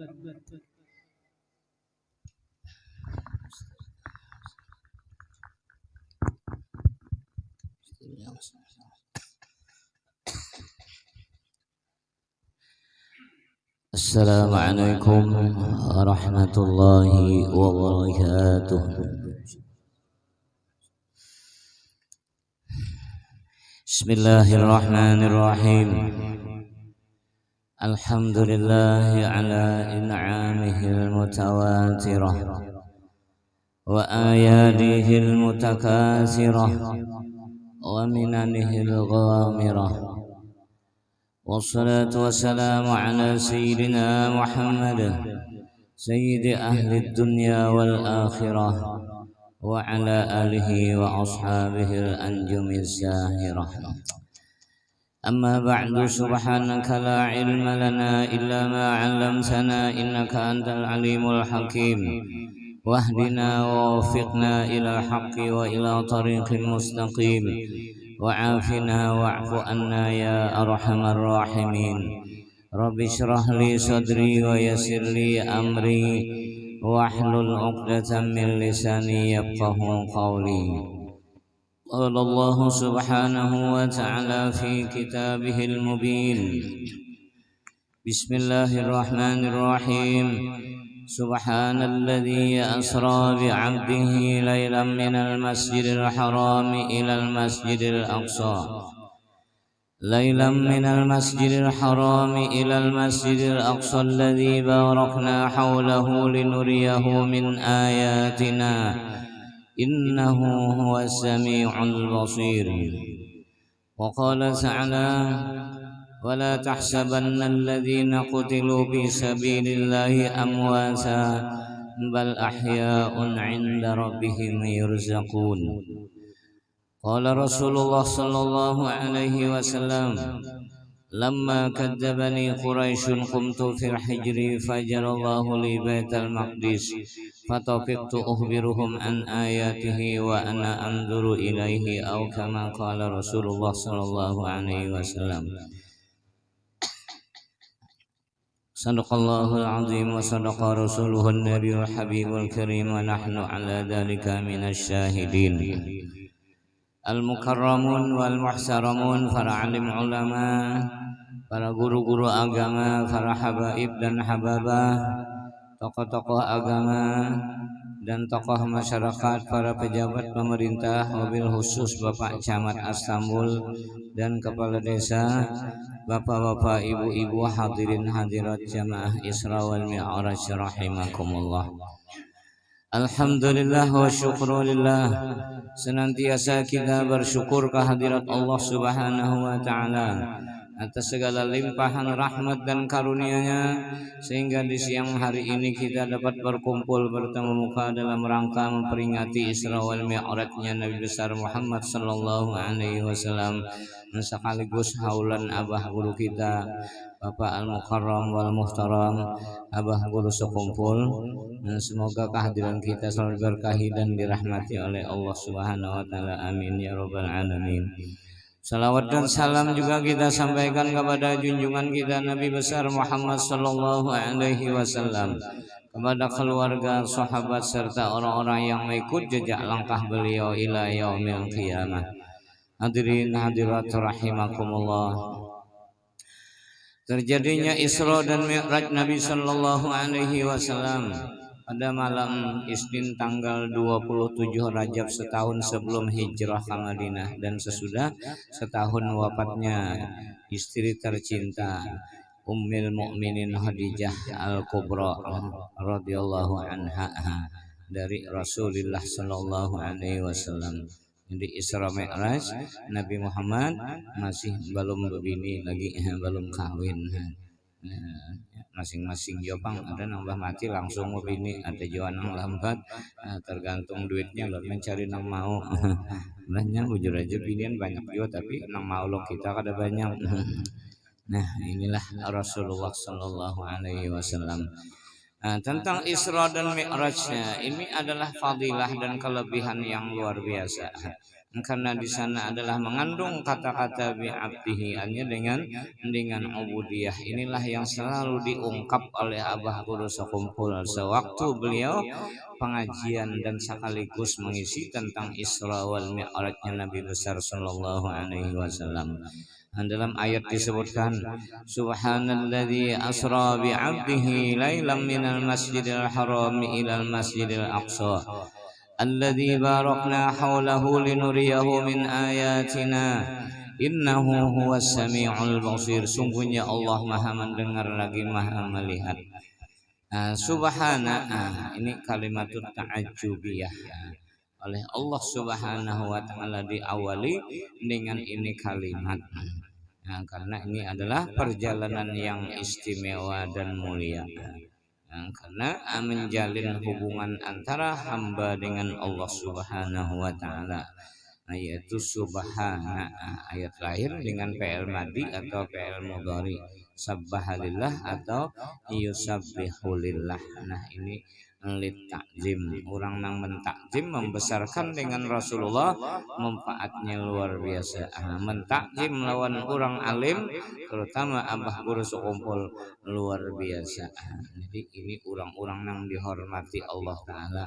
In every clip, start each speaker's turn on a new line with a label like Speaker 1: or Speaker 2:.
Speaker 1: Assalamualaikum warahmatullahi wabarakatuh. Bismillahirrahmanirrahim. Alhamdulillahi ala in'amihil mutawatirah wa ayadihil mutakasirah wa minanihil ghamirah. Wassalatu wassalamu ala sayyidina Muhammad sayyidi ahli dunya wal akhirah wa ala alihi wa ashabihi al-anjumiz zahirah. Amma ba'du, subhanaka la ilma lana illa ma 'allamtana innaka antal alimul hakim. Wahdina wa waffiqna ila haqqi wa ila tariqil mustaqim. Wa'afina wa'fu anna ya arhamar rahimin. Rabbi shrah li sadri wa yassir li amri wahlul 'uqdatam min lisani yafqahu qawli. Qala Allah subhanahu wa ta'ala fi kitabihil mubin. Bismillahirrahmanirrahim. Subhanalladzi asra bi'abdihi laylan minal masjidil harami ilal masjidil aqsa. Laylan minal masjidil harami ilal masjidil aqsa alladzi barakna hawlahu linuriyahu min ayatina. Innahu huwas sami'ul basir. Wa qala ta'ala ولا تحسبن الذين قتلوا في سبيل الله أمواتا بل أحياء عند ربهم يرزقون. قال رسول الله صلى الله عليه وسلم لما كذبني قريش قمت في الحجر فجر الله لي بيت المقدس فطفقت أخبرهم عن آياته وأنا أنظر إليه أو كما قال رسول الله صلى الله عليه وسلم. Sadaqallahul azim wa sadaqa rasuluhun nabiyul habibul karim wa nahnu ala dhalika minasy syahidin. Al-mukarramun wal muhtaramun, para alim ulama, para guru-guru agama, para habaib dan hababah, tokoh-tokoh agama dan tokoh masyarakat, para pejabat pemerintah, wabil khusus Bapak Camat Astambul dan kepala desa, bapak-bapak, ibu-ibu, hadirin hadirat jamaah Isra wal Mi'raj rahimakumullah. Alhamdulillah wa syukrulillah. Senantiasa kita bersyukur kehadirat Allah Subhanahu wa taala atas segala limpahan rahmat dan karunia-Nya, sehingga di siang hari ini kita dapat berkumpul bertemu muka dalam rangka memperingati Isra wal Mi'raj-nya Nabi besar Muhammad sallallahu alaihi wasallam, sekaligus haulan abah guru kita Bapak Al-Mukarram wal Muhtaram, abah guru sekumpul. Semoga kehadiran kita selalu berkahi dan dirahmati oleh Allah Subhanahu wa taala. Amin ya rabbal alamin. Salawat dan salam juga kita sampaikan kepada junjungan kita Nabi besar Muhammad sallallahu alaihi wasallam, kepada keluarga, sahabat serta orang-orang yang mengikut jejak langkah beliau ila yaumil qiyamah. Hadirin hadirat rahimakumullah. Terjadinya Isra dan Mi'raj Nabi sallallahu alaihi wasallam pada malam Isnin tanggal 27 Rajab, setahun sebelum hijrah ke Madinah dan sesudah setahun wafatnya istri tercinta Ummul Mukminin Khadijah Al-Kubra radhiyallahu anha dari Rasulullah sallallahu alaihi wasallam. Di Isra Mi'raj Nabi Muhammad masih belum berbini lagi, belum kawin. Masing-masing jopang ada nambah mati langsung berbini, ada jawan yang lambat, tergantung duitnya lo mencari nang mau. Banyak bujur aja binian banyak juga, tapi nang mau lo kita kada banyak. Nah, inilah Rasulullah sallallahu alaihi wasallam. Tentang Isra dan Mi'rajnya, ini adalah fadilah dan kelebihan yang luar biasa. karena di sana adalah mengandung kata-kata bi'abdihi dengan ubudiyah. Inilah yang selalu diungkap oleh Abah Guru sekumpul sewaktu beliau pengajian dan sekaligus mengisi tentang Isra wal Mi'rajnya Nabi besar sallallahu alaihi wasallam. Dalam ayat disebutkan subhanalladzi asra bi'abdihi lailan minal masjidil haram ilal masjidil aqsa alladzi barakna haulahu linuriyahu min ayatina innahu huwas samiul basir. Sungguhnya Allah Maha mendengar lagi Maha melihat. Subhana, ini kalimat ta'ajjubiyah oleh Allah Subhanahu wa taala diawali dengan ini kalimat. Karena ini adalah perjalanan yang istimewa dan mulia. Karena menjalin hubungan antara hamba dengan Allah Subhanahu wa taala, yaitu subhana, ayat lahir dengan fi'il madhi atau fi'il mudhari, sabbahalillah atau yusabbihulillah. Nah, ini lit takzim, orang nang mentakzim membesarkan dengan Rasulullah, manfaatnya luar biasa. Mentakzim lawan orang alim, terutama Abah Guru sekumpul, luar biasa. Jadi ini orang-orang yang dihormati Allah Ta'ala.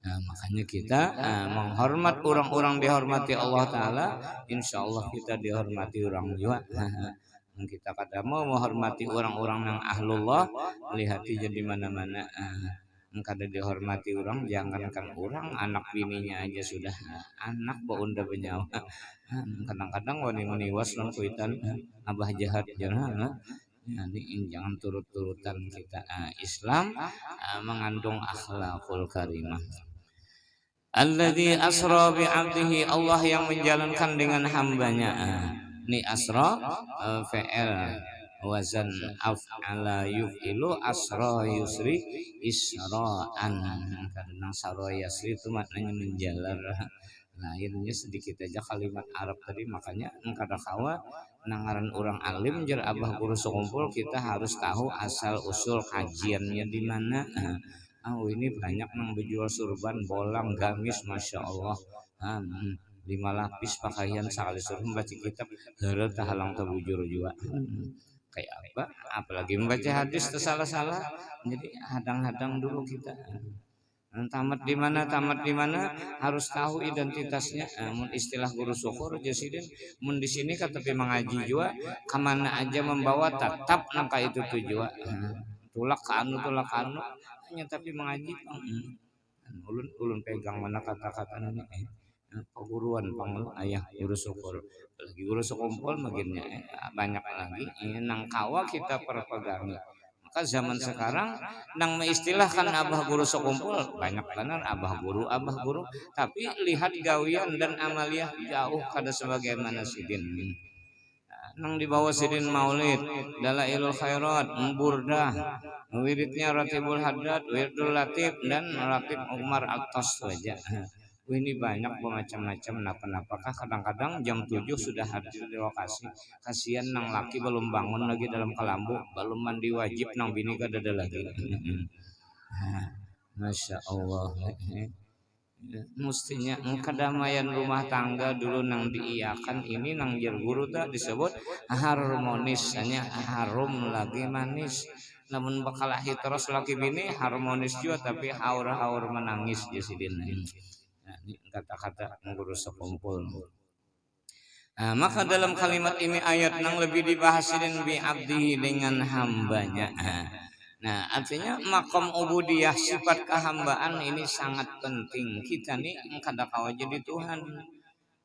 Speaker 1: Makanya kita menghormat orang-orang dihormati Allah Ta'ala, insya Allah kita dihormati orang juga. Kita kadang mau menghormati orang-orang yang ahlullah, lihat jadi mana-mana. Kada dihormati orang, jangankan orang, anak bininya aja sudah anak baunda benyawa. Kadang-kadang wani was non kuitan abah jahat jangan. Ini jangan turut-turutan kita. Islam mengandung akhlakul karimah. Alladzi asra bi 'abdihi, Allah yang menjalankan dengan hambanya. Ini asra fi'il wazan af'ala yuf'ilu asra yusri isra'an. Karena sara yasri itu maknanya menjalar. Akhirnya sedikit aja kalimat Arab tadi, makanya kada kawa nangaran orang alim jar Abah Guru sekumpul, kita harus tahu asal usul kajiannya di mana. Ini banyak yang berjual surban, bolang, gamis, masya Allah. 5 lapis pakaian sekali suruh membaca kitab harus tahalang terbujur juga. Kayak apa? Apalagi membaca hadis tersalah-salah. Jadi hadang-hadang dulu kita. Tamat di mana harus tahu identitasnya. Istilah guru syukur jasidin mun di sini kata mengaji juga kemana aja membawa tetap nangka itu tujuan. Tulak ke anu hanya tapi mengaji. Ulun pegang mana kata-kata ini. Perguruan pangul ayah guru syukur lagi guru sekumpul makinnya banyak lagi nang kawa kita perpegangi. Maka zaman sekarang nang mengistilahkan Abah Guru sekumpul banyak benar abah guru tapi lihat gawian dan amaliyah jauh kada sebagaimana sidin. Nang dibawa sidin maulid, dalailul khairat, burdah, wiridnya ratibul haddad, wiridul latif dan ratib Umar Al-Tas wajah. Ini banyak bermacam-macam. Apakah kadang-kadang jam 7 sudah hadir di lokasi. Kasihan nang laki belum bangun lagi dalam kelambu, belum mandi wajib, nang bini kada ada lagi. Masya Allah. Mestinya kedamaian rumah tangga dulu nang diiakan, ini nang jar guru tak disebut harmonis, hanya harum lagi manis. Namun bakalahi terus laki bini harmonis juga tapi haur-haur menangis jasidin. Ini kata-kata guru sekumpul. Maka dalam kalimat ini ayat yang lebih dibahasin bi abdi dengan hambanya. Nah, artinya makom ubudiyah, sifat kehambaan ini sangat penting. Kita nih kada kawa jadi Tuhan.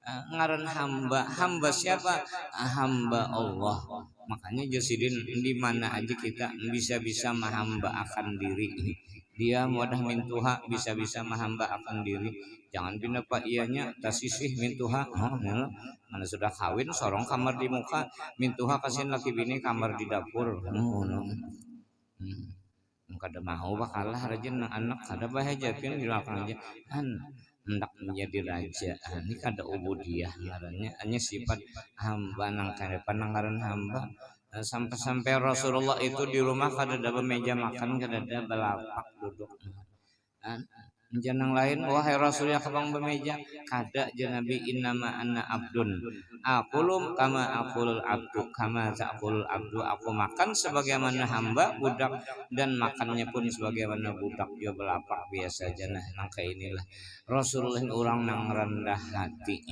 Speaker 1: Ngaran hamba siapa? Hamba Allah. Makanya jasidin di mana aja kita bisa menghamba akan diri. Dia mudah mintuha bisa menghamba akan diri. Jangan bina pak ianya tasisih mintuha. Mana sudah kawin sorong kamar di muka, mintuha kasih laki bini kamar di dapur. Kada mau bakalah rajin anak kada bahagia pin di belakang aja. Hendak menjadi raja. Ini kada ubudiyah ngarannya, hanya sifat hamba nang kada panangaran hamba. Sampai Rasulullah itu di rumah kada ada meja makan, kada ada belapak duduk. Janang lain wahai Rasul yang kabang bemeja kada janabi innama anna abdun aqulum kama aqulul abdu kama ta'qulul abdu aku makan sebagaimana hamba budak dan makannya pun sebagaimana budak juga belapak biasa janah nangka inilah Rasulullah orang nang rendah hati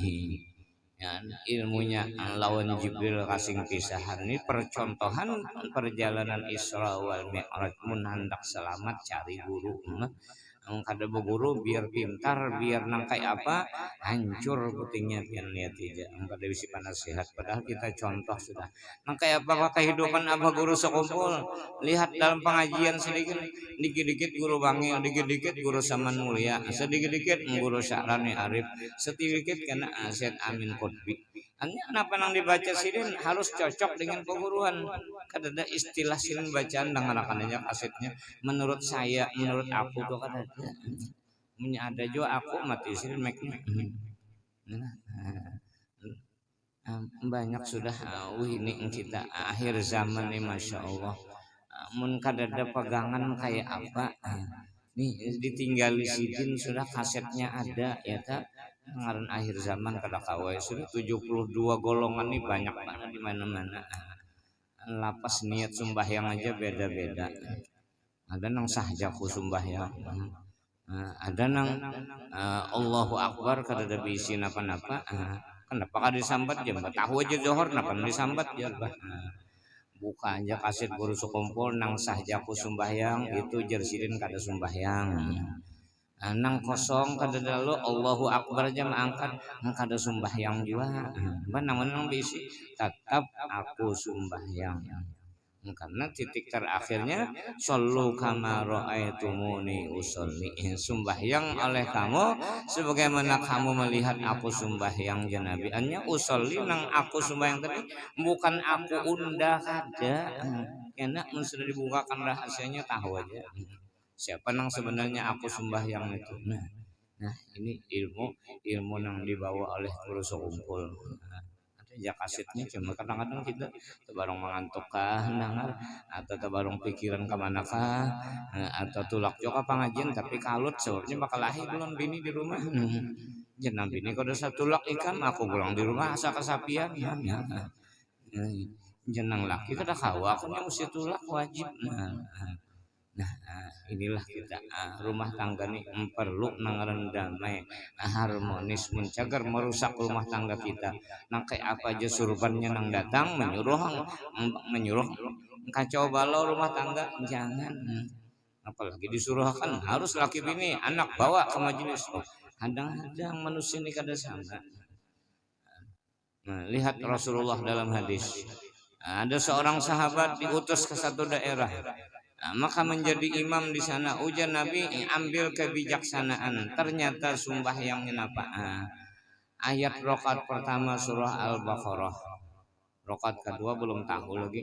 Speaker 1: ya, ilmunya lawan Jibril kasing pisahan ini percontohan perjalanan Isra wal Mi'raj mun hendak selamat cari guru kada berguru biar pintar biar nangkai apa hancur putingnya pian lihat aja kada bisa nasihat padahal kita contoh sudah nangkai apa kehidupan apa guru sekumpul lihat dalam pengajian sedikit dikit-dikit guru bangil dikit-dikit guru saman mulia sedikit-dikit guru Sya'rani Arif sedikit kena Syed Amin Qutbi hanya kenapa nang dibaca sirin harus cocok dengan peguruan kada ada istilah sirin bacaan anak-anaknya kasetnya menurut saya menurut aku tuh kada ada juga aku mati sirin make banyak sudah ini kita akhir zaman nih masya Allah mun kada ada pegangan kayak apa nih ditinggali sidin sudah kasetnya ada ya tak ngaran akhir zaman kada kawai sudah 72 golongan nih banyak banget di mana-mana lapas niat sembahyang aja beda-beda ada nang sahjaku sembahyang ada nang Allahu Akbar kada ada bisi napa-napa kenapa kada disambat jam tahu aja johor napa disambat ya buka aja kaset guru sekumpul nang sahjaku sembahyang itu jersirin kada sembahyang nang kosong kada dalu Allahu Akbar aja angkat kada sembahyang juga nang bisi tetap aku sembahyang karena titik terakhirnya sallu kama ra'aitumuni usolli sembahyang oleh kamu sebagaimana kamu melihat aku sembahyang ya Nabi anya usolli nang aku sembahyang tadi bukan aku undah kada enak sudah dibukakan rahasianya tahu aja siapa nang sebenarnya aku sembahyang itu nah ini ilmu nang dibawa oleh guru sekumpul ya kasetnya cuma kadang-kadang kita tebarong mengantuk kah dengar atau tebarong pikiran kemanakah atau tulak joka pengajian tapi kalut sebabnya bakal lahir belum bini di rumah jenam bini kalau satu tulak ikan aku pulang di rumah asa kesapian jenang laki kada kawa aku mesti tulak wajib nah inilah kita rumah tangga nih perlu nangaran damai harmonis mencagar merusak rumah tangga kita nang kayak apa aja surbannya nang datang menyuruh kacau balau rumah tangga jangan apalagi disuruhkan harus laki bini anak bawa ke majelis kadang-kadang manusia ini kada sama nah, lihat Rasulullah dalam hadis ada seorang sahabat diutus ke satu daerah maka menjadi imam di sana ujar Nabi ambil kebijaksanaan ternyata sembahyangnya apa ayat rakaat pertama surah Al-Baqarah rakaat kedua belum tahu lagi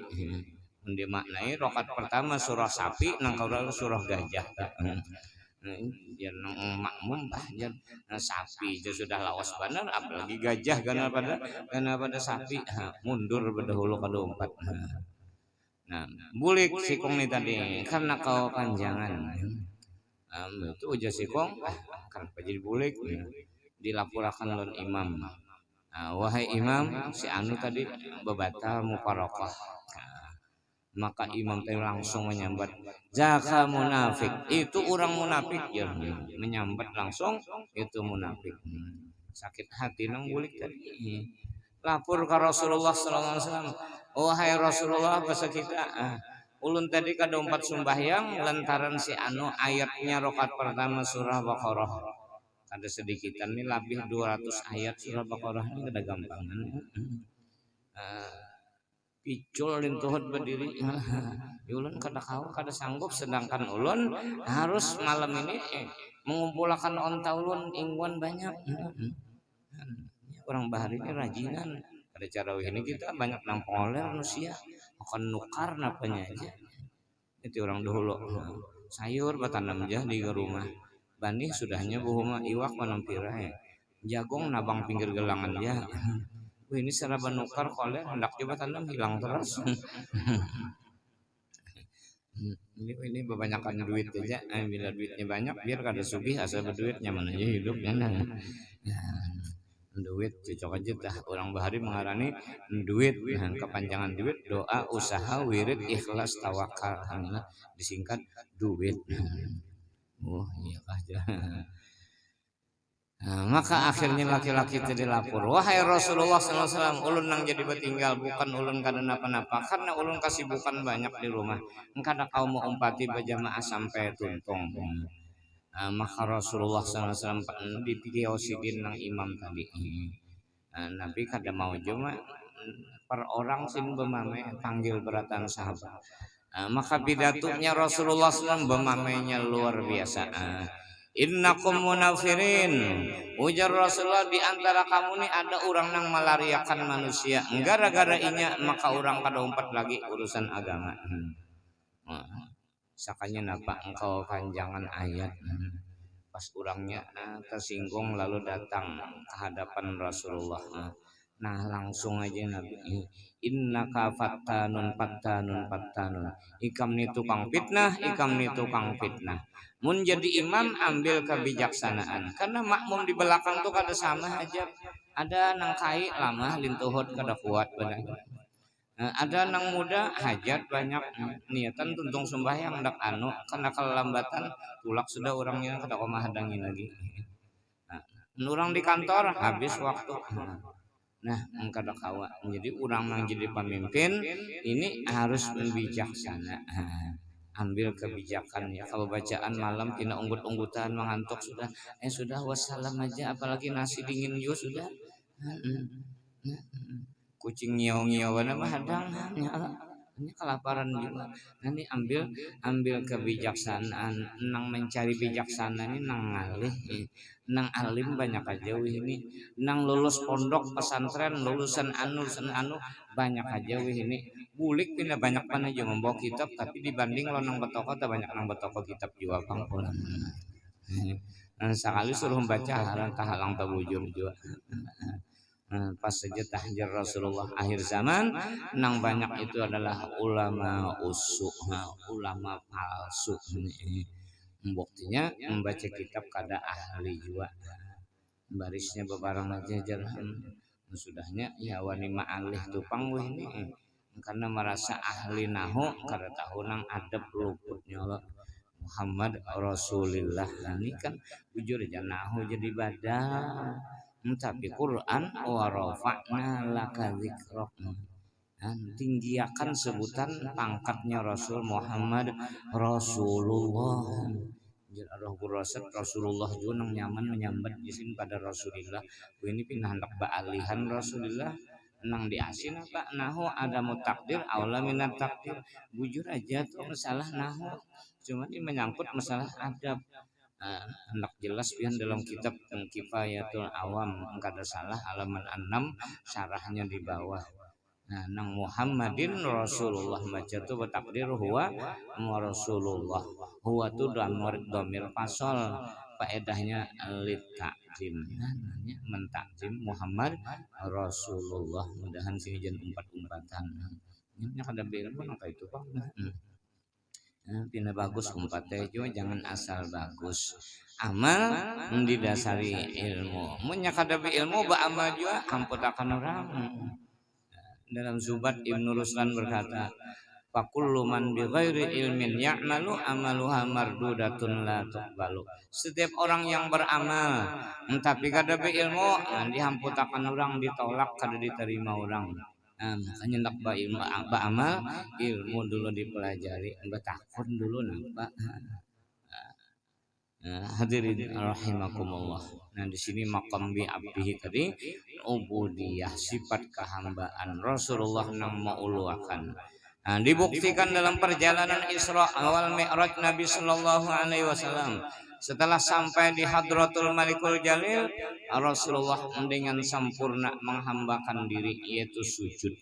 Speaker 1: dia maknai rakaat pertama surah sapi nang kaurang surah gajah dia nang makmum bahnya sapi itu sudah lawas benar apalagi gajah karena pada sapi mundur berdahulu keempat nah, bulik sikong ini tadi karena kau panjangan itu ujar sikong kenapa jadi bulik dilaporkan oleh imam wahai imam si anu tadi bebatal mufaraqah maka imam tadi langsung menyambat zaka munafik itu orang munafik ya menyambat langsung itu munafik sakit hati nang bulik tadi lapor ke Rasulullah sallallahu alaihi wasallam wahai Rasulullah bahasa kita ulun tadi kada umpat sembahyang lantaran si anu ayatnya rakaat pertama surah Baqarah ada sedikitan ini lebih 200 ayat surah Baqarah ini kada gampangan picul lintuhut berdiri ulun kada kau kada sanggup sedangkan ulun harus malam ini mengumpulkan onta ulun ingwan banyak orang bahari ini rajinan ada cara ini kita banyak nang pengoler manusia akan nukar napanya aja itu orang dahulu sayur batanam aja di rumah bani sudahnya buhuma iwak manampira jagong nabang pinggir gelangan dia ini seraba nukar koler hendak coba tanam hilang terus Ini kebanyakan duit aja, bila duitnya banyak biar kada sugih asal berduitnya mana aja hidupnya nah. Duit cocok aja dah orang bahari mengarani duit nah, kepanjangan duit doa usaha wirid ikhlas tawakal nah, disingkat duit. Oh iya aja. Nah, maka akhirnya laki-laki tadi lapor, wahai Rasulullah SAW, ulun nang jadi bertinggal bukan ulun kada napa-napa, karena ulun kasibukan banyak di rumah. Engkada kau mau umpati berjamaah sampai tuntung. Nah, maka Rasulullah SAW dipikiosidin nang imam tadi. Nah, Nabi kada mau cuma per orang sin bemame panggil beratan sahabat. Nah, maka pidatonya Rasulullah SAW bemamenya luar biasa. Innakum munafirin, ujar Rasulullah, di antara kamu nih ada orang yang melariakan manusia. Gara-gara inya maka orang kada umpat lagi urusan agama. Sakanya napa engkau panjangan ayat. Pas orangnya tersinggung lalu datang ke hadapan Rasulullah. Nah langsung aja Nabi, innaka fattanun fattanun fattanun, ikam ni tukang fitnah, ikam ni tukang fitnah. Mun jadi imam ambil kebijaksanaan, karena makmum di belakang tuh kada sama aja. Ada nang kai lama lintuhut kada kuat badan. Ada nang muda hajat banyak niatan tuntung sembahyang ndak anu karena kelambatan tulak sudah orangnya kada koma hadangi lagi. Orang di kantor habis waktu. Nah, kada kawa. Jadi orang yang jadi pemimpin ini harus bijaksana. Ambil kebijakan ya. Kalau bacaan malam tina unggut-unggutan mengantuk sudah wassalam aja, apalagi nasi dingin juga sudah. Kucing ngiau-ngiau mah hadang ini kelaparan juga. Nanti ambil kebijaksanaan, nang mencari bijaksana ini nang ngalih, nang alim banyak aja ini, nang lulus pondok pesantren lulusan anu banyak aja ini. Bulik pindah banyak pan aja membawa kitab, tapi dibanding lo nang betoko tak banyak nang betoko kitab juga pangkulan. Sekali suruh membaca halang tahalang tabujur juga. Pas saja tahjir Rasulullah akhir zaman nang banyak itu adalah ulama usuk, ulama palsu. Buktinya membaca kitab kada ahli juga, barisnya bebarang aja jalan sudahnya ya wani ma'alih tupang ini karena merasa ahli nahu kada tahu nang adab luputnya Allah Muhammad Rasulullah. Ini kan jujur aja nahu jadi badan tapi Quran wa rafa'na laka dzikrak, tinggiakan sebutan pangkatnya Rasul Muhammad Rasulullah. Rasulullah juga nang nyaman menyambat isin pada Rasulullah. Ini pindah hendak baalihan Rasulullah nang diasin apa nahu ada mutakdir aula minat takdir. Bujur aja tuh masalah nahu, cuma ini menyangkut masalah adab. Hendak jelas pian dalam kitab Kifayatul Awam kada salah halaman 6 syarahnya di bawah. Nah, nang Muhammadin Rasulullah baca tu bertakdir huwa Rasulullah. Huwa tu dhamir fasal, faedahnya lit takzim. Namanya mentakzim Muhammad Rasulullah. Mudahan sini jan umpat-umpatan. Ini kada beda apa itu Pak. Pina bagus umpatnya juga jangan asal bagus. Amal didasari ilmu. Munya kadabi ilmu ba amal juga hamputakan orang. Dalam Zubat Ibnu Ruslan berkata, fakullu man bi ghairi ilmin ya'malu amaluha mardudatun la tuqbalu. Setiap orang yang beramal tapi kada berilmu dihamputakan orang, ditolak, kada diterima orang. Makanya nak beramal ilmu dulu dipelajari, bertakun dulu nampak. Hadirin rahimakumullah. Nah di sini makam bi abdihi tadi ubudiyah, sifat kehambaan Rasulullah nang mauluakan. Nah, dibuktikan dalam perjalanan Isra awal Mi'raj Nabi Sallallahu Alaihi Wasallam. Setelah sampai di Hadratul Malikul Jalil, Rasulullah dengan sempurna menghambakan diri, yaitu sujud.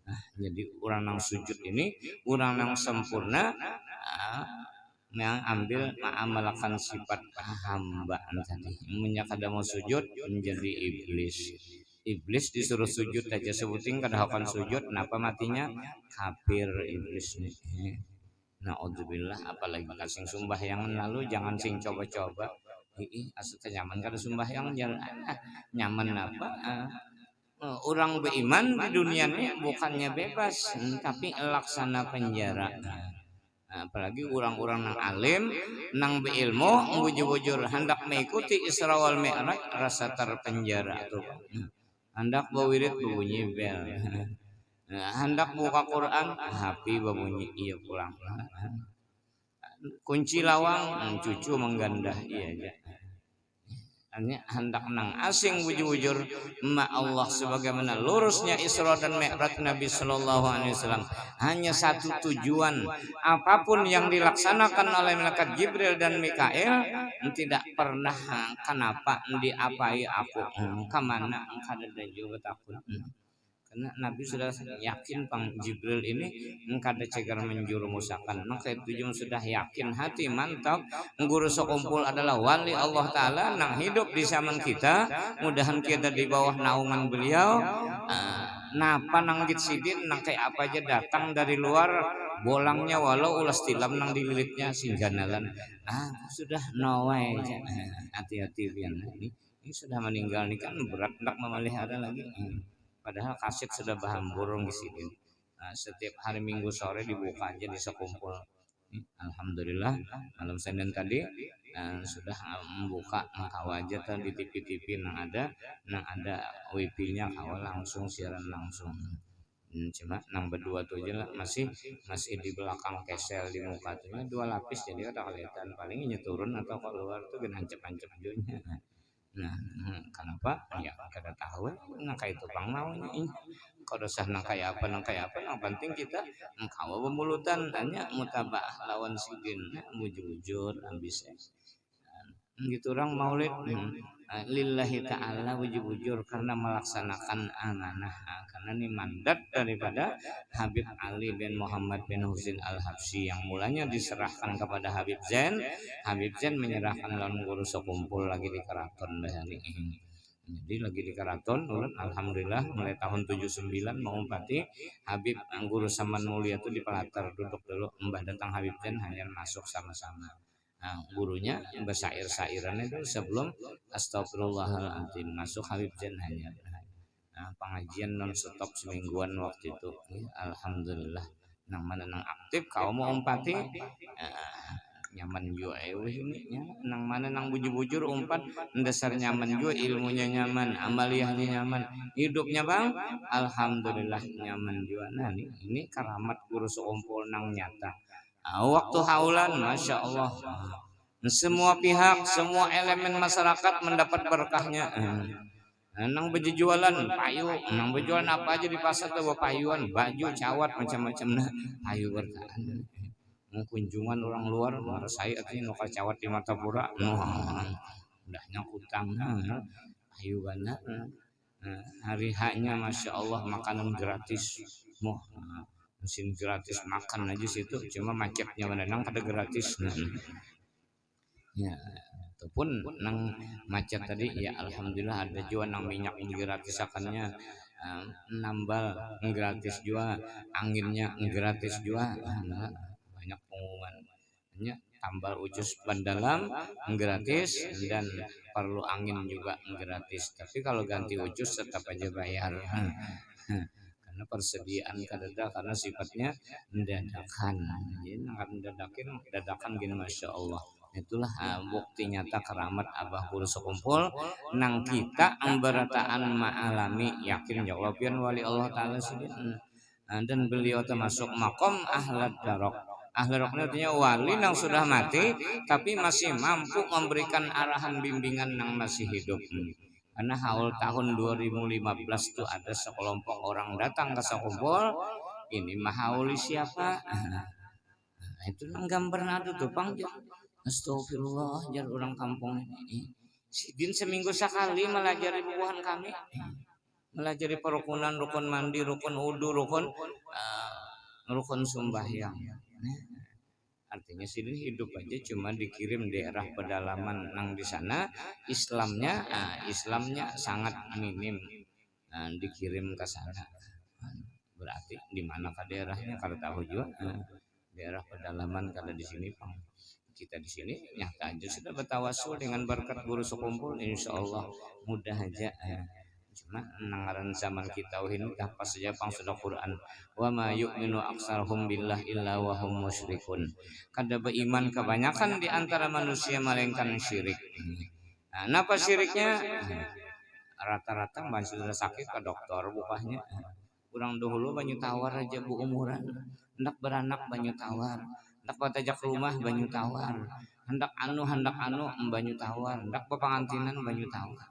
Speaker 1: Nah, jadi orang yang sujud ini orang yang sempurna, yang ambil mengamalkan sifat hamba tadi. Menyakada mau sujud menjadi iblis. Iblis disuruh sujud aja sebuting kada akan sujud, kenapa matinya kafir iblis nih. Naudzubillah, apalagi kasing sumbahyangan lalu jangan sing coba-coba. Asal nyaman kada sumbahyangan jangan nyaman apa? Orang beriman di dunia ini bukannya bebas, tapi laksana penjara. Apalagi orang-orang nang alim, nang beilmu, bujur-bujur hendak mengikuti Isra wal Mi'raj rasa terpenjara tuh. Hendak bawirid berbunyi bel. Hendak buka Quran, HP berbunyi iya pulang. Kunci lawang, cucu menggandah iya aja. Hanya hendak nang asing bujur-bujur ma Allah sebagaimana lurusnya Isra dan Mi'raj Nabi Sallallahu Alaihi Wasallam hanya satu tujuan, apapun yang dilaksanakan oleh malaikat Jibril dan Mikail tidak pernah kenapa diapai aku kemana kada ada juga takut. Karena Nabi sudah yakin pang Jibril ini kada cegar menjurumusakan. Maka tujuan sudah yakin hati mantap. Guru sekumpul adalah wali Allah Ta'ala nang hidup di zaman kita. Mudahan kita di bawah naungan beliau. Napa nang sidin nang kayak apa aja datang dari luar bolangnya walau ulas tilam nang dililitnya singganalan. Sudah nawai hati-hati pian ini sudah meninggal nih kan berat nak memelihara lagi. Padahal kaset sudah bahan burung di sini. Setiap hari Minggu sore dibuka aja di sekumpul. Alhamdulillah malam Senin tadi sudah membuka kawa aja di TV-TV nang ada WP-nya kawa langsung siaran langsung. Cuma nang berdua tuh aja lah masih di belakang kesel di muka tuh 2 lapis jadi ada kelihatan palingnya turun atau keluar tuh genancep-ancep junya. Nah, kenapa? Ya kada tahu. Nah kayak tukang maunya ini. Kalau sah nang kayak apa, nang penting kita engkau pemulutan hanya mutabah lawan sidin, mujur ambis. Gitu orang maulid lillahi ta'ala wujud karena melaksanakan amanah, karena ini mandat daripada Habib Ali bin Muhammad bin Husin Al-Habsyi yang mulanya diserahkan kepada Habib Zain menyerahkan lawan guru sekumpul lagi di keraton bahani. Jadi lagi di keraton alhamdulillah mulai tahun 79 mengumpati Habib guru Saman Mulia itu di pelatar duduk dulu mbah datang Habib Zain hanya masuk sama-sama. Gurunya bersair-sairan itu sebelum astagfirullahaladzim masuk Habib Zain hanya pengajian non stop semingguan waktu itu. Alhamdulillah nang mana nang aktif kau mau umpati nyaman juga ini nang mana nang bujur-bujur umpat dasar nyaman juga ilmunya nyaman amaliyahnya nyaman hidupnya bang alhamdulillah nyaman juga. Nah ini karamat guru sekumpul nang nyata. Waktu haulan masya Allah semua pihak semua elemen masyarakat mendapat berkahnya. Nang berjualan payu nang berjualan apa aja di pasar tuh payuan baju cawat macam-macam payu berkah. Kunjungan orang luar saya artinya nuka cawat di Martapura udahnya utang payu banyak. Hari haknya masya Allah makanan gratis mesin gratis makan aja situ cuma macetnya menenang kada gratis. Ya ataupun nang macet tadi ya alhamdulillah ada juga nang minyak gratis akannya nambal gratis juga anginnya gratis juga banyak pengumuman hanya tambal ucus ban dalam gratis dan perlu angin juga gratis tapi kalau ganti ucus tetap aja bayar. Karena persediaan kadada karena sifatnya dadakan. Jadi dadakan gini masya Allah. Itulah bukti nyata keramat Abah Guru Sekumpul nang kita ambarataan ma'alami yakin jawabian wali Allah Ta'ala sidin. Dan beliau termasuk makom ahlad darok. Ahlad darok artinya wali nang sudah mati tapi masih mampu memberikan arahan bimbingan nang masih hidup. Karena haul tahun 2015 itu ada sekelompok orang datang ke Sekumpul. Ini mahauli siapa? Itu nang gambar nado tuh pang. Astagfirullah jar orang kampung ini. Sidin seminggu sekali melajari bubuhan kami. Melajari perukunan, rukun mandi, rukun wudu, rukun sembahyang. Artinya sidin hidup aja cuma dikirim daerah pedalaman nang di sana Islamnya sangat minim dikirim ke sana berarti di mana ke daerahnya kalau tahu juga daerah pedalaman kada di sini Pang. Kita di sini nyata aja sudah bertawasul dengan berkat guru sekumpul, insya Allah mudah aja. Cuma nangaran zaman kita ini apa saja Pang sudah Quran. Wa ma yu'minu aktsarhum billah illa wa hum musyrikun. Kada beriman kebanyakan di antara manusia melainkan syirik. Nah, apa syiriknya? Rata-rata masih sudah sakit ke dokter bukanya. Kurang dahulu banyu tawar aja bu umuran. Hendak beranak banyu tawar. Hendak batajak rumah banyu tawar. Hendak anu banyu tawar. Hendak pepangantinan banyu tawar.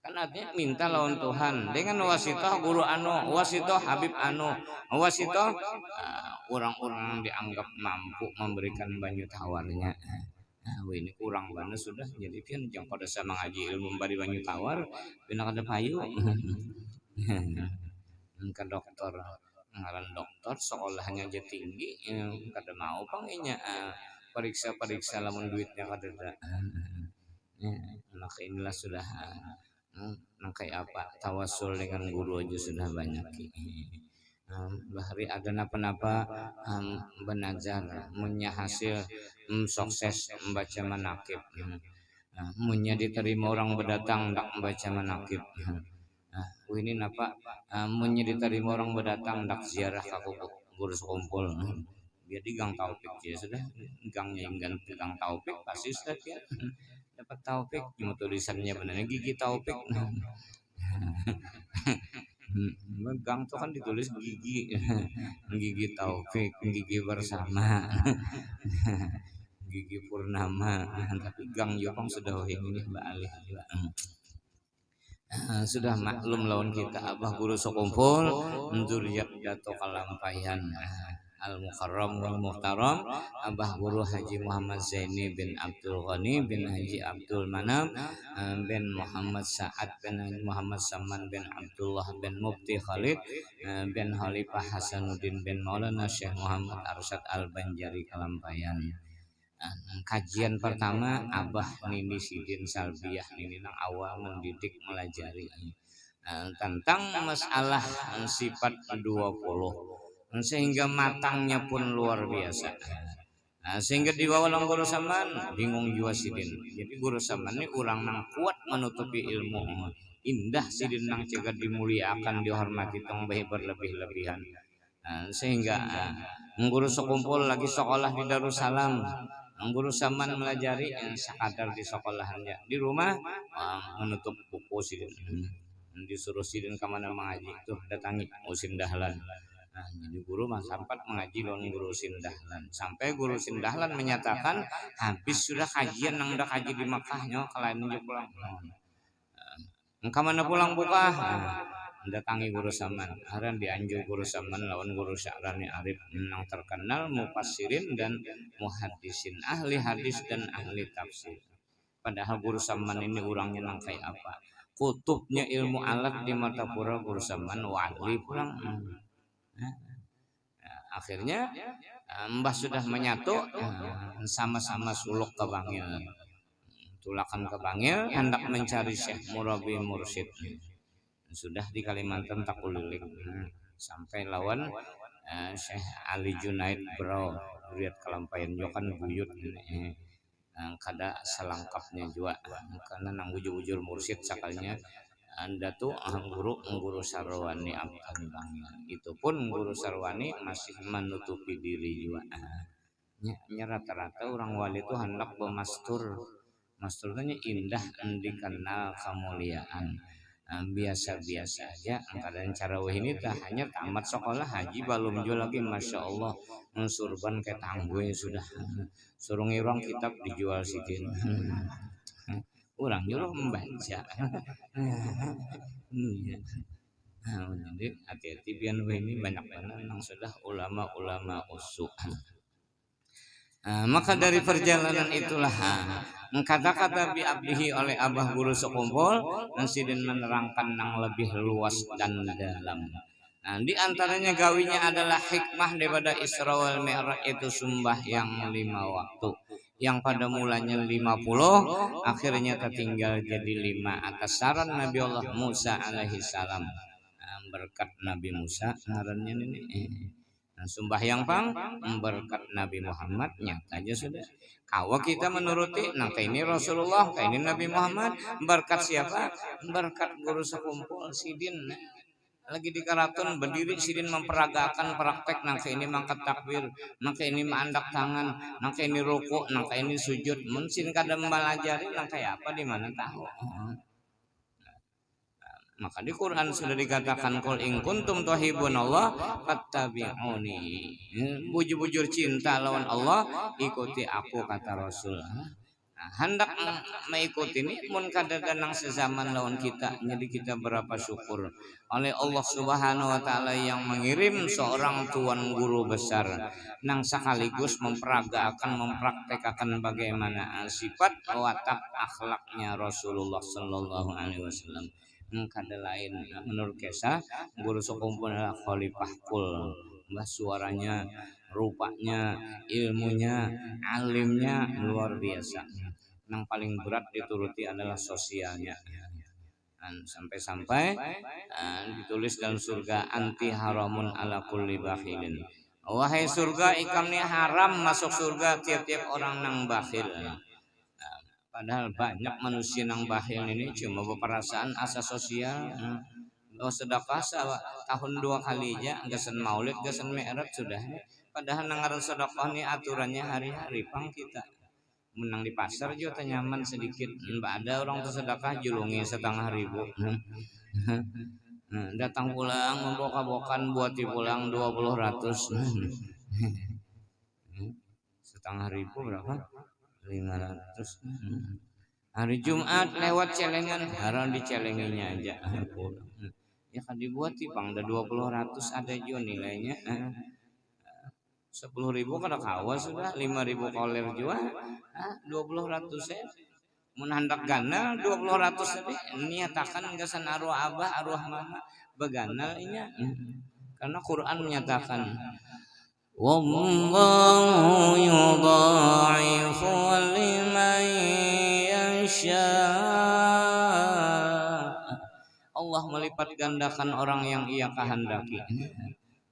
Speaker 1: Kan artinya minta lawan Tuhan dengan wasitoh guru anu, wasitoh Habib anu, wasitoh orang-orang yang dianggap mampu memberikan banyu tawarnya. Ini kurang banget sudah jadi kan jangan pada saya mengaji ilmu bari banyu tawar bina kada payu ke dokter ngaran dokter sekolahnya aja tinggi kada mau panginya periksa lamun duitnya kada ada. Maka inilah sudah kayak apa tawasul dengan guru aja sudah banyak. Bahari ada napa-napa benajar munya hasil sukses membaca manakib, munya diterima orang berdatang ndak membaca manakib. Ini napa munya diterima orang berdatang ndak ziarah ke guru sekumpul. Dia di Gang Taufik ya sudah gangnya enggan Gang Taufik pasti sudah ya dapat Taufik cuma tulisannya benar gigi Taufik. Gang tuh kan ditulis gigi gigi Taufik, gigi bersama, gigi Purnama, tapi gang Jepang sudah ini Mbak Alih juga. Sudah maklum lawan kita abah guru sekumpul zuriat dato kalampayan Al-Mukarram wal Muhtaram Abah Guru Haji Muhammad Zaini bin Abdul Ghani bin Haji Abdul Manam bin Muhammad Sa'ad bin Muhammad Saman bin Abdullah bin Mufti Khalid bin Khalifah Hasanuddin bin Maulana Syekh Muhammad Arsyad Al-Banjari Kalampayan. Kajian pertama Abah Nini Sidin Salbiyah Nini nang awal mendidik melajari tentang masalah sifat 20 sehingga matangnya pun luar biasa. Sehingga dibawa oleh Guru Saman bingung jua Sidin. Jadi Guru Saman ini orang nang kuat menutupi ilmu. Indah Sidin nang cegah dimuliakan dihormati tong bae berlebih-lebihan. Sehingga Guru sekumpul lagi sekolah di Darussalam. Guru Saman melajari sekadar di sekolahannya. Di rumah menutup buku Sidin. Disuruh Sidin kemana mengaji tuh datangi Usin Dahlan. Jadi guru sempat mengaji lawan Guru Sindahlan sampai Guru Sindahlan menyatakan habis sudah kajian nang dah kaji di Makkahnya kalian nunjuk pulang. Kemana pulang buka? Datangi Guru Saman. Aran dianjur Guru Saman lawan Guru Sya'rani Arif nang terkenal mufassirin dan muhaddisin, ahli hadis dan ahli tafsir. Padahal Guru Saman ini orangnya nang kayak apa? Kutubnya ilmu alat di Martapura Guru Saman wali pulang. Akhirnya Mbah sudah menyatu sama-sama suluk ke Bangil, tulakan ke Bangil hendak mencari Syekh Murabi Mursyid. Sudah di Kalimantan tak kulilik sampai lawan Syekh Ali Junaid Bro lihat kelampayan juga kan buyut kada selengkapnya juga karena nang bujur-bujur mursyid sakalnya Anda tuh guru Sarwani Abdul Bangil. Itu pun Guru Sarwani masih menutupi diri juga. Rata-rata orang wali itu hendak bermastur. Masturnya indah dikenal kemuliaan. Biasa-biasa aja. Kadang cara ini tak hanya tamat sekolah haji belum jual lagi, masya Allah. Surban kayak tangguh sudah. Suruh ngirang kitab dijual Sidin. Orang nyuruh membaca. Jadi hati-hati biar ini banyak banget yang sudah ulama-ulama usuk. Maka dari perjalanan itulah kata-kata biabdihi oleh Abah Guru sekumpul Sidin menerangkan yang lebih luas dan dalam. Di antaranya gawinya adalah hikmah daripada Isra wal Mi'raj itu sumbah yang 5 waktu. Yang pada mulanya 50 akhirnya tertinggal jadi 5 atas saran Nabi Allah Musa alaihi salam. Berkat Nabi Musa sarannya ini Sembahyang pang berkat Nabi Muhammad nyata aja sudah. Kalau kita menuruti nang ini Rasulullah, ini Nabi Muhammad, berkat siapa? Berkat guru sekumpul sidin. Lagi di karaton berdiri sidin memperagakan praktek nang ini mangkat takbir, nang ini mandak tangan, nang ini rukuk, nang ini sujud. Mun kadang melajari nang kayak apa di mana tahu. Maka di Quran sudah dikatakan qul in kuntum tuhibbunallah fattabi'uni. Bujur-bujur cinta lawan Allah, ikuti aku kata Rasul. Nah, hendak mengikuti ini mun kadang-kadang sezaman lawan kita, jadi kita berapa syukur oleh Allah Subhanahu wa taala yang mengirim seorang tuan guru besar nang sekaligus memperagakan mempraktekkan bagaimana sifat watak akhlaknya Rasulullah sallallahu alaihi wasallam. Kada lain menurut kisah guru sekumpul adalah Khalifah Kul, mbah suaranya, rupanya, ilmunya, alimnya luar biasa. Yang paling berat dituruti adalah sosialnya. Dan sampai-sampai ditulis dalam surga anti haramun ala kulli bakhilin. Wahai surga, ikamnya haram masuk surga tiap-tiap orang nang bakhil. Padahal banyak manusia yang bakhil ini cuma berperasaan asa sosial. Sedekah tahun 2 kali aja, gasan maulid, gasan mi'raj sudah. Padahal nangaran sedekah ini aturannya hari-hari pang kita. Menang di pasar juga nyaman sedikit. Mbak ada orang tersedekah julungi 1.500. Datang pulang memboka-bokan buat dipulang 20 ratus. 1.500 berapa? 500. Hari Jumat lewat celengan, harus dicelenginya aja. Ya kan dibuat tipang ada 20 ratus ada juga nilainya. 10.000 kada kawa sudah, 5.000 koler juga. 20 ratus ya. Mun hendak ganal 20 ratus tadi niatakan gasan arwah abah, arwah mama beganal inya. Karena Quran menyatakan wallahu yudha'ifu liman yasha. Allah melipat gandakan orang yang ia kehendaki.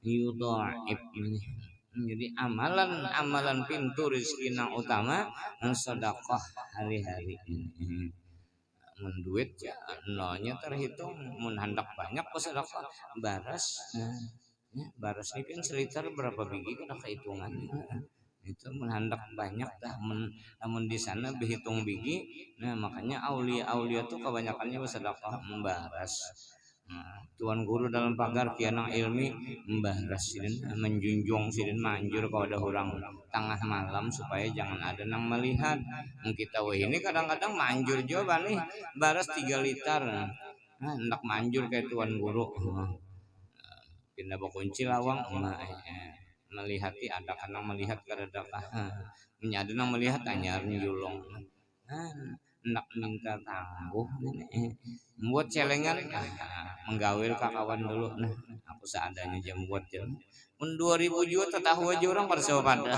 Speaker 1: Yudha'if. Jadi amalan pintu rezeki nang utama sedekah hari-hari ini. Mun duit ya nolnya terhitung, mun hendak banyak sedekah baras. Baras ini kan seliter berapa biji kena kehitungan. Itu menghendak banyak dah namun di sana berhitung biji. Nah makanya aulia tuh kebanyakannya bersedekah membaras. Tuan guru dalam pagar kianang ilmi membaras sidin menjunjung sidin manjur kalau ada orang tengah malam supaya jangan ada nang melihat. Kita ini kadang-kadang manjur juga nih baras 3 liter. Hendak manjur kayak tuan guru. Pindah kunci lawang melihati ada karena melihat kadadakah menyadar nang melihat anyar julung nak minta tangguh buat celengan menggawil kakawan dulu aku seadanya jam buat jam 2.000 juga tahu aja orang pada pada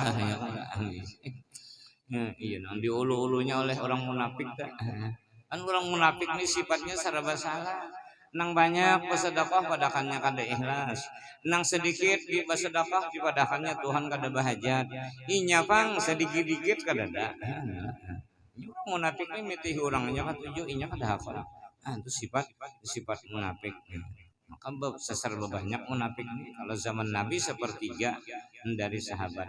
Speaker 1: iya nang diulu-ulunya oleh orang munafik kan orang munafik ini sifatnya serba salah. Nang banyak bersedekah padakannya kada ikhlas, nang sedikit di bersedekah di padakannya Tuhan kada bahajat. Inya pang sedikit-dikit kada ada. Orang munafik ini miti orangnya katuju inya kada hafal. Itu sifat munafik. Maka sesar banyak munafik ini. Kalau zaman Nabi 1/3 dari sahabat.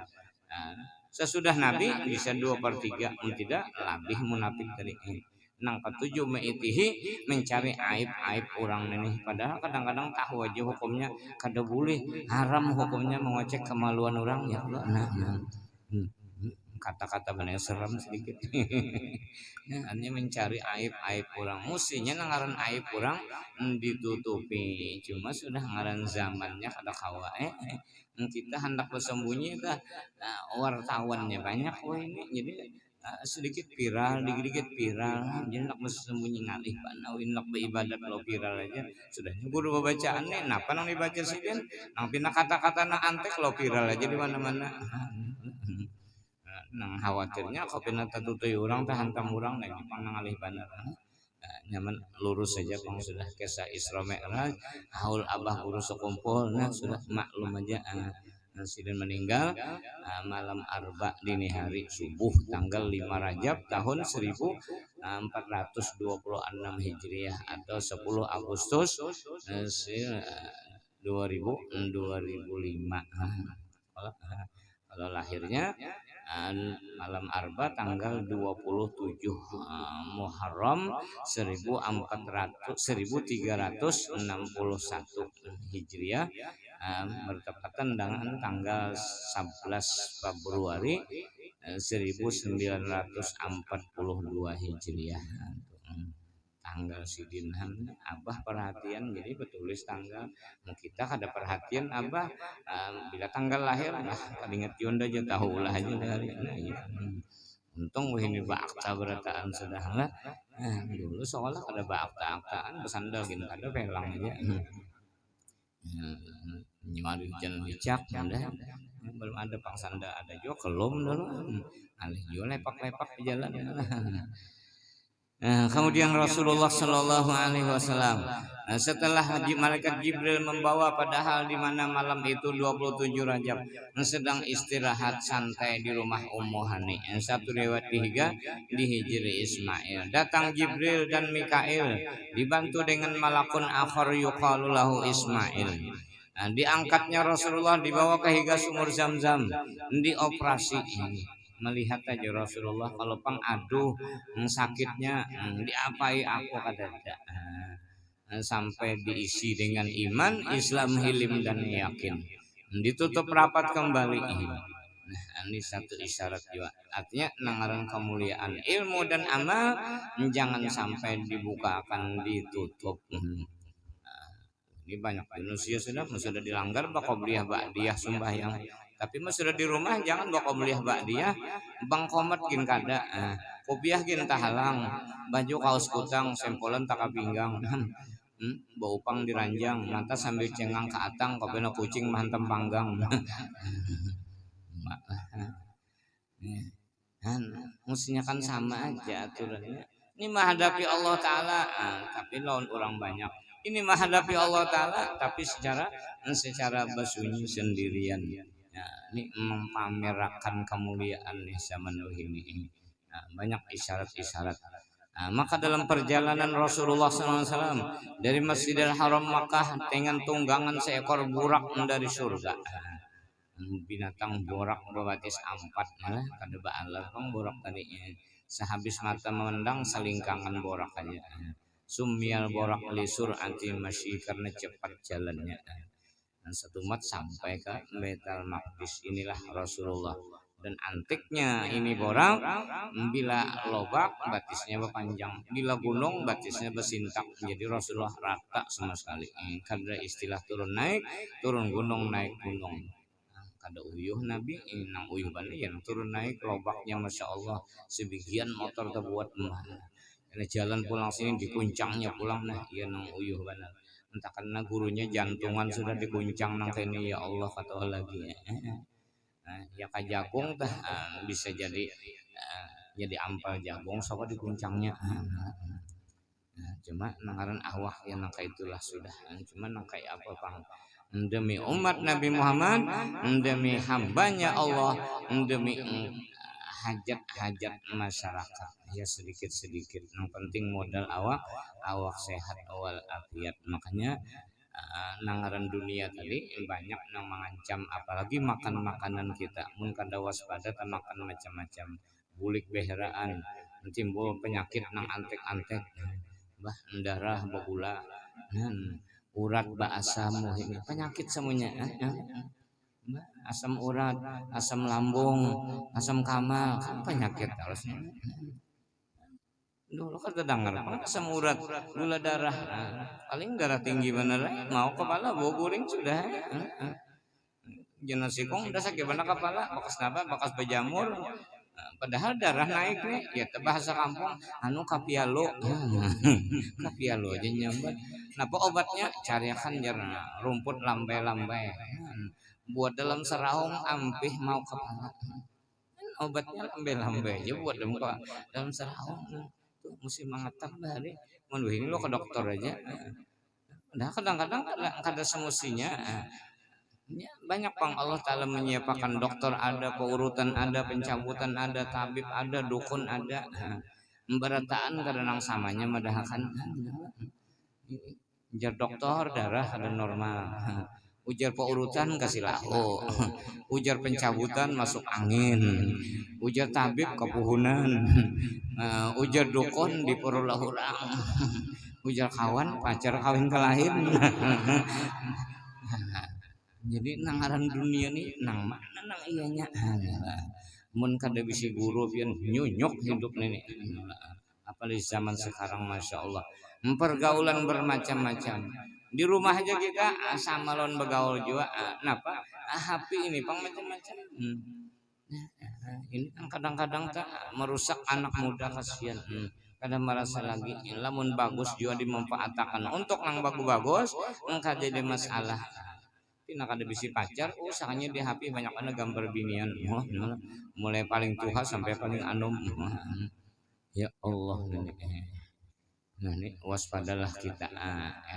Speaker 1: Sesudah Nabi bisa 2/3, tidak lebih munafik dari ini. Nang ketujuh meitihi mencari aib orang ini. Padahal kadang-kadang tahu aja hukumnya kada boleh, haram hukumnya mengocek kemaluan orang ya Allah. Kata-kata benar seram sedikit. Hanya mencari aib orang. Mestinya ngaran aib orang ditutupi. Cuma sudah ngaran zamannya kada kawa. Kita hendak bersembunyi wartawannya banyak ini. Jadi sedikit viral, dikit-dikit viral, jadi nak bersembunyi ngalih panawin nak beribadat lo viral aja sudah guru bacaan nih, napa nang dibaca sih kan, nang pindah kata-kata nang antek lo viral aja di mana-mana, nang khawatirnya kau pindah tertutup orang, terhantam orang lagi panang ngalih bandar, nyaman lurus saja pang sudah kisah Isra Mi'raj, haul abah guru sekumpul, nah sudah maklum aja. Sidin meninggal malam Arba dini hari subuh tanggal 5 Rajab tahun 1426 Hijriah atau 10 Agustus 2005. Kalau lahirnya malam Arba tanggal 27 Muharram 1361 Hijriah, bertepatan dengan tanggal 11 Februari 1942 Hijriah. Tanggal sidinhan Abah perhatian, jadi betulis tanggal kita kada perhatian Abah bila tanggal lahir inget yunda aja tahu lah aja dari untung ini bakta berataan sudah lah dulu sekolah ada bakta-aktaan bersandal gini kada pelang aja nyimali jalan bicak udah belum ada pangsanda ada juga kelum dulu alih juga lepak-lepak di jalan. Kemudian Rasulullah Shallallahu Alaihi Wasallam setelah malaikat Jibril membawa, padahal di mana malam itu 27 Rajab sedang istirahat santai di rumah Ummu Hani. Satu riwayat dihiga di Hijri Ismail. Datang Jibril dan Mikail dibantu dengan malakun akhar yuqalu lahu Ismail. Diangkatnya Rasulullah dibawa ke higa sumur Zam-Zam, dioperasi. Melihat aja Rasulullah kalau pang aduh sakitnya diapai aku kata sampai diisi dengan iman, Islam, hilim dan yakin, ditutup rapat kembali. Ini satu isyarat juga, artinya nangaran kemuliaan ilmu dan amal jangan sampai dibukakan ditutup. Ini banyak manusia sudah dilanggar bakobliyah ba'diyah sembahyang. Tapi mah sudah di rumah jangan bawa beliah ba'diyah, bang komet gin kada, kopiah gin tahalang, baju kaos kutang, sempolan tak pinggang, bau upang diranjang, mata sambil cengang ke atang, kopena kucing mantem panggang. Mestinya kan sama aja aturannya. Ini menghadapi Allah Ta'ala, tapi lawan orang banyak. Ini menghadapi Allah Ta'ala, tapi secara bersunyi sendirian. Ini mempamerkan kemuliaan zaman ini. Banyak isyarat-isyarat. Maka dalam perjalanan Rasulullah SAW dari Masjidil Haram Makkah dengan tunggangan seekor burak dari surga. Binatang burak berbatis 4 kada baalah pang burak tadinya. Sehabis mata memandang selingkangan burak aja. Sumyal burak lisur anti masyi karena cepat jalannya. Satu mat sampai ke Baitul Maqdis. Inilah Rasulullah. Dan antiknya ini borak, bila lobak batisnya berpanjang, bila gunung batisnya bersintak. Jadi Rasulullah rata sama sekali. Kada istilah turun naik, turun gunung naik gunung. Kada uyuh Nabi, nang uyuh bani yang turun naik lobaknya Masya Allah. Sebagian motor terbuat jalan pulang sini di puncaknya pulang nah, iya nang uyuh bani. Entah karena gurunya jantungan sudah diguncang nang kene ya Allah kata lagi ya kajagung tah bisa jadi ampal jagung sopo diguncangnya cuma nangaran awak yang nang itulah sudah cuma nang kayak apa pang demi umat Nabi Muhammad, demi hambanya Allah, demi hajat-hajat masyarakat ya sedikit-sedikit. Yang penting modal awak sehat awal afiat. Makanya nangaran dunia tadi banyak yang mengancam, apalagi makan makanan kita. Mun kada waspada ta makan macam-macam, bulik beheraan, timbul penyakit nang antek-antek, darah begula, urat asam ini penyakit semuanya. Asam urat, asam lambung, asam kamal, kan penyakit harusnya. Dulu kan dengar asam urat, gula darah, paling darah tinggi bener, mau kepala bau guring sudah. Jenis sikong udah sakit bener kepala, bekas napa, bekas berjamur. Padahal darah naik nih, ya bahasa kampung, kapialo, kapialo aja nyambat. Napa obatnya? Carikan jarang rumput lambai-lambai. Buat dalam seraung ampih mau kepala, obatnya lambai-lambai aja buat dalam seraung tuh mesti mengatap balik. Menurut ini lo ke dokter aja. Nah kadang-kadang kada semestinya Ya, banyak Bang Allah Ta'ala menyiapkan dokter ada, paurutan ada, pencabutan ada, tabib ada, dukun ada. Berataan kadang samanya madahakan ujar dokter darah ada normal. Ujar paurutan kasih lahu. Ujar pencabutan masuk angin. Ujar tabib kepuhunan. Ujar dukun diperulah orang. Ujar kawan pacar kawin kelahin. Jadi nangaran dunia nih nang mana nang iyanya. Mun kada bisi guru pian nyunyuk hidup nenek. Apalagi zaman sekarang masya Allah pergaulan bermacam-macam di rumah aja kita sama lawan begaul juga kenapa HP ini pang macam-macam ini kan kadang-kadang tak merusak anak muda kasihan kadang merasa lagi lamun bagus juga dimanfaatkan untuk yang bagus-bagus engkau jadi masalah tapi nak ada bisi pacar usahanya di HP banyak mana gambar binian mulai paling tua sampai paling anom ya Allah nah ini waspadalah kita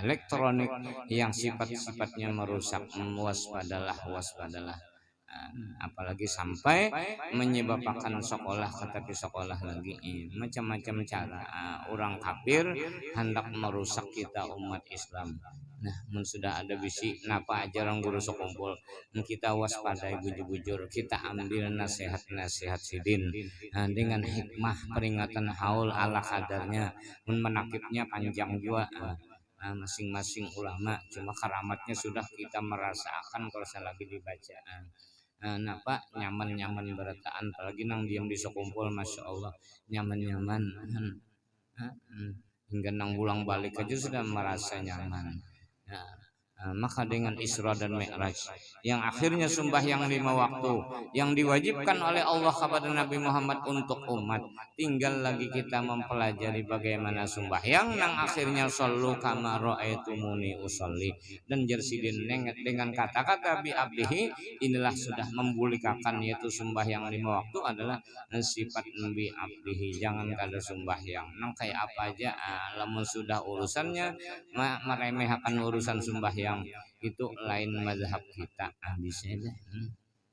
Speaker 1: elektronik yang sifat-sifatnya merusak waspadalah apalagi sampai menyebabkan sekolah tetapi sekolah lagi macam-macam cara orang kafir hendak merusak kita umat Islam. Nah, sudah ada bisi napa ajaran guru sekumpul kita waspadai bujur-bujur kita ambil nasihat-nasihat sidin dengan hikmah peringatan haul ala kadarnya menakibnya panjang juga masing-masing ulama cuma keramatnya sudah kita merasakan kalau saya lagi dibaca napa nyaman-nyaman berataan apalagi nang diam di sekumpul masya Allah nyaman-nyaman hingga nang pulang balik aja sudah merasa nyaman. Maka dengan Isra dan Mi'raj yang akhirnya sembahyang 5 waktu yang diwajibkan oleh Allah kepada Nabi Muhammad untuk umat tinggal lagi kita mempelajari bagaimana sembahyang yang akhirnya sallu kama ra'aitumuni usolli dan jersidin dengan kata-kata bi abdihi inilah sudah membulikakan yaitu sembahyang 5 waktu adalah sifat bi abdihi jangan kada sembahyang nang kayak apa aja lamun sudah urusannya meremehkan urusan sembahyang itu lain mazhab kita bisa deh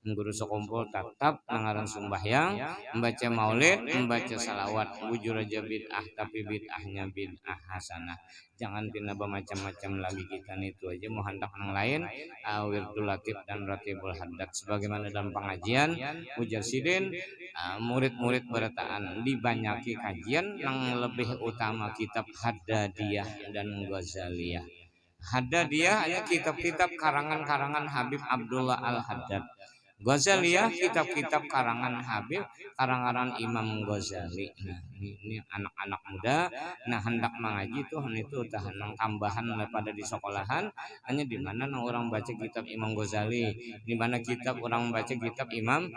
Speaker 1: guru sekumpul tetap nangaran sembahyang membaca maulid membaca salawat bujur aja bid'ah tapi bid'ahnya bid'ah hasanah jangan pindah macam-macam lagi kita itu aja mau hendak yang lain wirdul latif dan ratibul haddad sebagaimana dalam pengajian ujar sidin murid-murid berataan dibanyaki kajian yang lebih utama kitab Haddadiyah dan Ghazaliyah. Haddadiyah hanya kitab-kitab karangan-karangan Habib Abdullah Al-Haddad. Ghazaliyah kitab-kitab karangan Habib karangan Imam Ghazali. Nah, ini anak-anak muda nah hendak mengaji tuh itu tahan tambahan daripada di sekolahan hanya di mana orang baca kitab Imam Ghazali, di mana kitab orang baca kitab Imam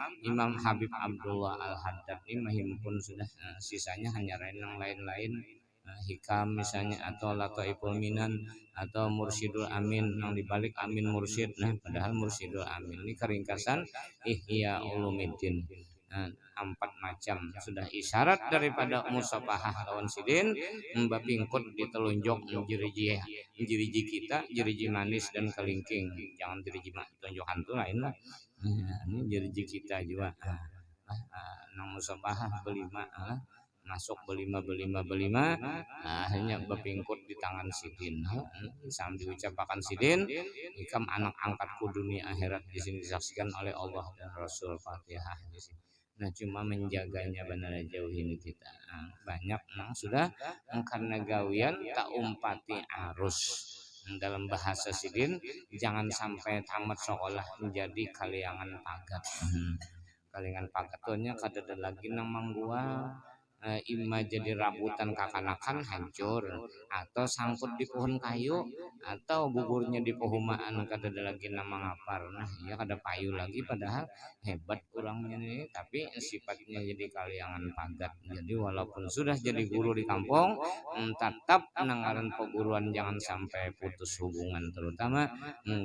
Speaker 1: Habib Abdullah Al-Haddad. Ini mahimpun sudah sisanya hanya yang lain-lain hikam misalnya atau lataiful minan atau mursyidul amin yang dibalik amin mursyid nah padahal mursyidul amin ini keringkasan ihya ulumuddin 4 macam sudah isyarat daripada musafahah lawan sidin mbapingkut ditelunjuk jiriji kita jiriji manis dan kelingking jangan jiriji tunjuk hantu lain lah ini jiriji kita juga nang musafahah belima masuk belima hanya berpingkut di tangan sidin sambil ucapakan sidin ikam anak angkatku dunia akhirat di sini disaksikan oleh Allah dan Rasul Fatihah di sini. Nah cuma menjaganya benar jauh ini kita banyak sudah karena gawian tak umpati arus dalam bahasa sidin jangan sampai tamat sekolah menjadi kaliangan pagat kaliangan pagatnya kada lagi nang manggua imma jadi rabutan kakanakan hancur atau sangkut di pohon kayu atau gugurnya di pohumaan kada ada lagi nama ngapar nah ya kada payu lagi padahal hebat kurangnya nih tapi sifatnya jadi kaliangan pagat jadi walaupun sudah jadi guru di kampung tetap nangaran peguruan jangan sampai putus hubungan terutama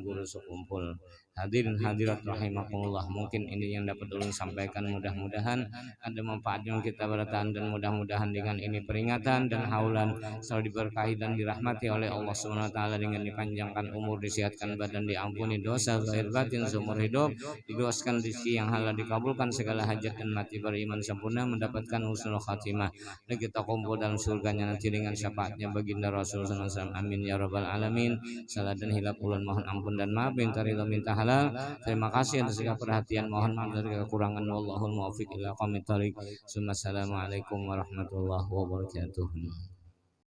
Speaker 1: guru sekumpul Hadirin hadirat rahimakumullah, mungkin ini yang dapat ulun sampaikan, mudah-mudahan ada manfaatnya kita bertahan, dan mudah-mudahan dengan ini peringatan dan haulan selalu diberkahi dan dirahmati oleh Allah Subhanahu wa taala, dengan dipanjangkan umur, disehatkan badan, diampuni dosa zahir batin seumur hidup, diluaskan rezeki yang halal, dikabulkan segala hajat, dan mati beriman sempurna mendapatkan husnul khatimah, dan kita kumpul dalam surganya nanti dengan syafaatnya baginda Rasul sallallahu alaihi wasallam. Amin ya rabbal alamin. Salah dan hilaf ulun mohon ampun dan maaf, minta ridha minta halal. Terima kasih atas segala perhatian, mohon maaf dari kekurangan. Wallahul muwaffiq ila aqwamit thoriq. Assalamualaikum warahmatullahi wabarakatuh.